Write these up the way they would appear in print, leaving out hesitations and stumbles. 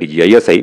DGISI,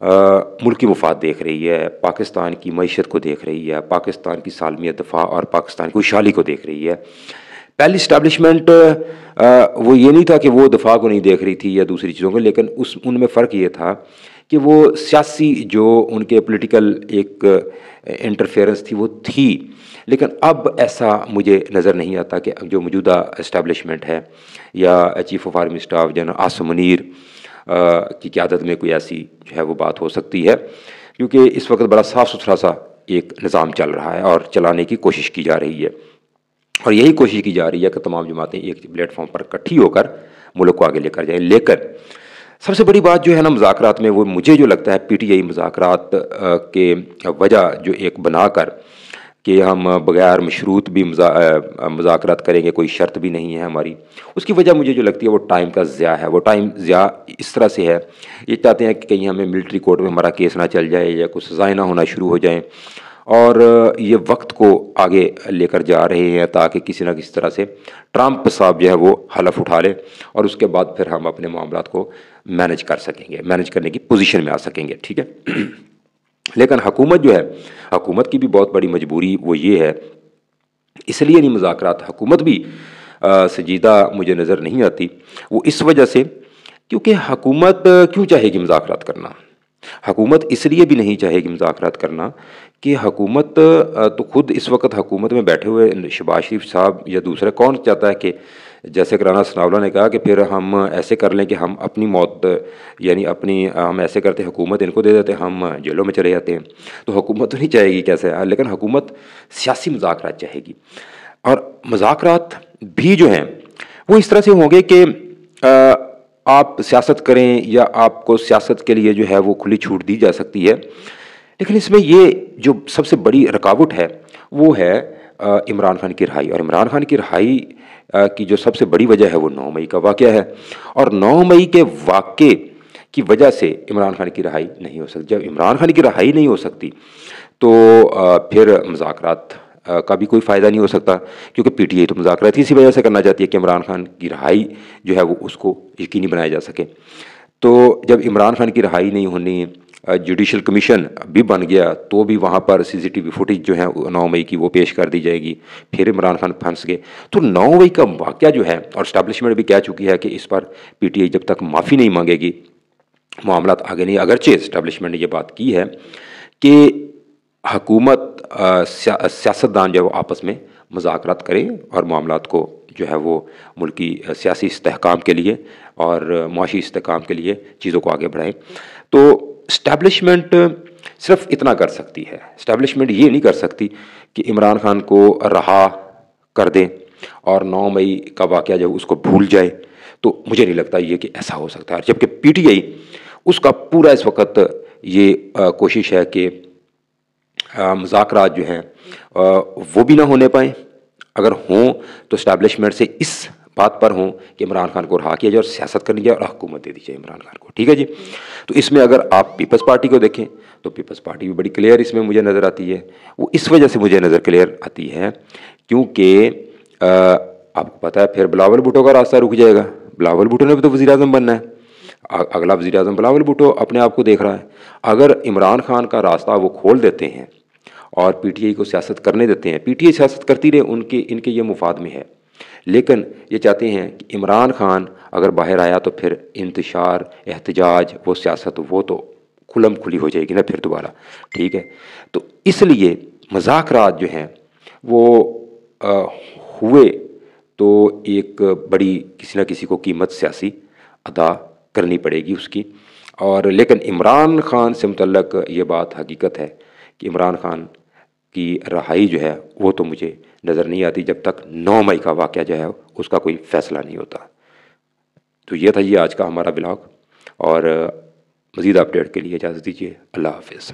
ملکی مفاد دیکھ رہی ہے، پاکستان کی معیشت کو دیکھ رہی ہے، پاکستان کی سالمیت دفاع اور پاکستان کی خوشحالی کو دیکھ رہی ہے۔ پہلی اسٹیبلشمنٹ وہ یہ نہیں تھا کہ وہ دفاع کو نہیں دیکھ رہی تھی یا دوسری چیزوں کو، لیکن ان میں فرق یہ تھا کہ وہ سیاسی جو ان کے پولیٹیکل ایک انٹرفیئرنس تھی وہ تھی، لیکن اب ایسا مجھے نظر نہیں آتا کہ جو موجودہ اسٹیبلشمنٹ ہے یا chief of army staff general Asim Munir کی قیادت میں کوئی ایسی جو ہے وہ بات ہو سکتی ہے، کیونکہ اس وقت بڑا صاف ستھرا سا ایک نظام چل رہا ہے اور چلانے کی کوشش کی جا رہی ہے، اور یہی کوشش کی جا رہی ہے کہ تمام جماعتیں ایک پلیٹ فارم پر اکٹھی ہو کر ملک کو آگے لے کر جائیں۔ لیکن سب سے بڑی بات جو ہے نا مذاکرات میں، وہ مجھے جو لگتا ہے پی ٹی آئی مذاکرات کے وجہ جو ایک بنا کر کہ ہم بغیر مشروط بھی مذاکرات کریں گے، کوئی شرط بھی نہیں ہے ہماری، اس کی وجہ مجھے جو لگتی ہے وہ ٹائم کا ضیاع ہے۔ وہ ٹائم ضیاع اس طرح سے ہے، یہ چاہتے ہیں کہ کہیں ہمیں ملٹری کورٹ میں ہمارا کیس نہ چل جائے یا کچھ سزائیں نہ ہونا شروع ہو جائیں، اور یہ وقت کو آگے لے کر جا رہے ہیں تاکہ کسی نہ کسی طرح سے ٹرمپ صاحب جو ہے وہ حلف اٹھا لے اور اس کے بعد پھر ہم اپنے معاملات کو مینج کر سکیں گے، مینج کرنے کی پوزیشن میں آ سکیں گے، ٹھیک ہے۔ لیکن حکومت جو ہے، حکومت کی بھی بہت بڑی مجبوری وہ یہ ہے، اس لیے نہیں مذاکرات حکومت بھی سنجیدہ مجھے نظر نہیں آتی، وہ اس وجہ سے کیونکہ حکومت کیوں چاہے گی مذاکرات کرنا؟ حکومت اس لیے بھی نہیں چاہے گی مذاکرات کرنا کہ حکومت تو خود اس وقت حکومت میں بیٹھے ہوئے شہباز شریف صاحب یا دوسرے کون چاہتا ہے کہ جیسے رانا ثناء اللہ نے کہا کہ پھر ہم ایسے کر لیں کہ ہم اپنی موت، یعنی ہم ایسے کرتے حکومت ان کو دے دیتے، ہم جیلوں میں چلے جاتے ہیں، تو حکومت تو نہیں چاہے گی کیسے، لیکن حکومت سیاسی مذاکرات چاہے گی، اور مذاکرات بھی جو ہیں وہ اس طرح سے ہوں گے کہ آپ سیاست کریں یا آپ کو سیاست کے لیے جو ہے وہ کھلی چھوٹ دی جا سکتی ہے، لیکن اس میں یہ جو سب سے بڑی رکاوٹ ہے وہ ہے عمران خان کی رہائی، اور عمران خان کی رہائی کی جو سب سے بڑی وجہ ہے وہ 9 مئی کا واقعہ ہے، اور 9 مئی کے واقعے کی وجہ سے عمران خان کی رہائی نہیں ہو سکتی۔ جب عمران خان کی رہائی نہیں ہو سکتی تو پھر مذاکرات کا بھی کوئی فائدہ نہیں ہو سکتا، کیونکہ پی ٹی آئی تو مذاکرات اسی وجہ سے کرنا چاہتی ہے کہ عمران خان کی رہائی جو ہے وہ اس کو یقینی بنایا جا سکے۔ تو جب عمران خان کی رہائی نہیں ہونی، جوڈیشل کمیشن بھی بن گیا تو بھی وہاں پر سی سی ٹی وی فوٹیج جو ہے 9 مئی کی وہ پیش کر دی جائے گی، پھر عمران خان پھنس گئے، تو 9 مئی کا واقعہ جو ہے، اور اسٹیبلشمنٹ بھی کہہ چکی ہے کہ اس پر پی ٹی آئی جب تک معافی نہیں مانگے گی معاملات آگے نہیں، اگرچہ اسٹیبلشمنٹ نے یہ بات کی ہے کہ حکومت سیاستدان جو ہے وہ آپس میں مذاکرات کریں اور معاملات کو جو ہے وہ ملکی سیاسی استحکام کے لیے اور معاشی استحکام کے لیے چیزوں کو آگے بڑھائیں۔ تو اسٹیبلشمنٹ صرف اتنا کر سکتی ہے، اسٹیبلشمنٹ یہ نہیں کر سکتی کہ عمران خان کو رہا کر دیں اور 9 مئی کا واقعہ جو اس کو بھول جائے، تو مجھے نہیں لگتا یہ کہ ایسا ہو سکتا ہے، جبکہ پی ٹی آئی اس کا پورا اس وقت یہ کوشش ہے کہ مذاکرات جو ہیں وہ بھی نہ ہونے پائیں، اگر ہوں تو اسٹیبلشمنٹ سے اس بات پر ہوں کہ عمران خان کو رہا کیا جائے اور سیاست کرنی جائے اور حکومت دے دی جائے عمران خان کو، ٹھیک ہے جی۔ تو اس میں اگر آپ پیپلز پارٹی کو دیکھیں تو پیپلز پارٹی بھی بڑی کلیئر اس میں مجھے نظر آتی ہے، وہ اس وجہ سے مجھے نظر کلیئر آتی ہے کیونکہ آپ کو پتہ ہے پھر بلاول بھٹو کا راستہ رک جائے گا، بلاول بھٹو نے بھی تو وزیر اعظم بننا ہے، اگلا وزیر اعظم بلاول بھٹو اپنے آپ کو دیکھ رہا ہے، اگر عمران خان کا راستہ وہ کھول دیتے ہیں اور پی ٹی آئی کو سیاست کرنے دیتے ہیں، پی ٹی آئی سیاست کرتی رہے، ان کے یہ مفاد میں ہے، لیکن یہ چاہتے ہیں کہ عمران خان اگر باہر آیا تو پھر انتشار، احتجاج، وہ سیاست وہ تو کھلم کھلی ہو جائے گی نا پھر دوبارہ، ٹھیک ہے۔ تو اس لیے مذاکرات جو ہیں وہ ہوئے تو ایک بڑی کسی نہ کسی کو قیمت سیاسی ادا کرنی پڑے گی اس کی، اور لیکن عمران خان سے متعلق یہ بات حقیقت ہے کہ عمران خان کی رہائی جو ہے وہ تو مجھے نظر نہیں آتی جب تک 9 مئی کا واقعہ جو ہے اس کا کوئی فیصلہ نہیں ہوتا۔ تو یہ تھا آج کا ہمارا بلاگ، اور مزید اپڈیٹ کے لیے اجازت دیجیے، اللہ حافظ۔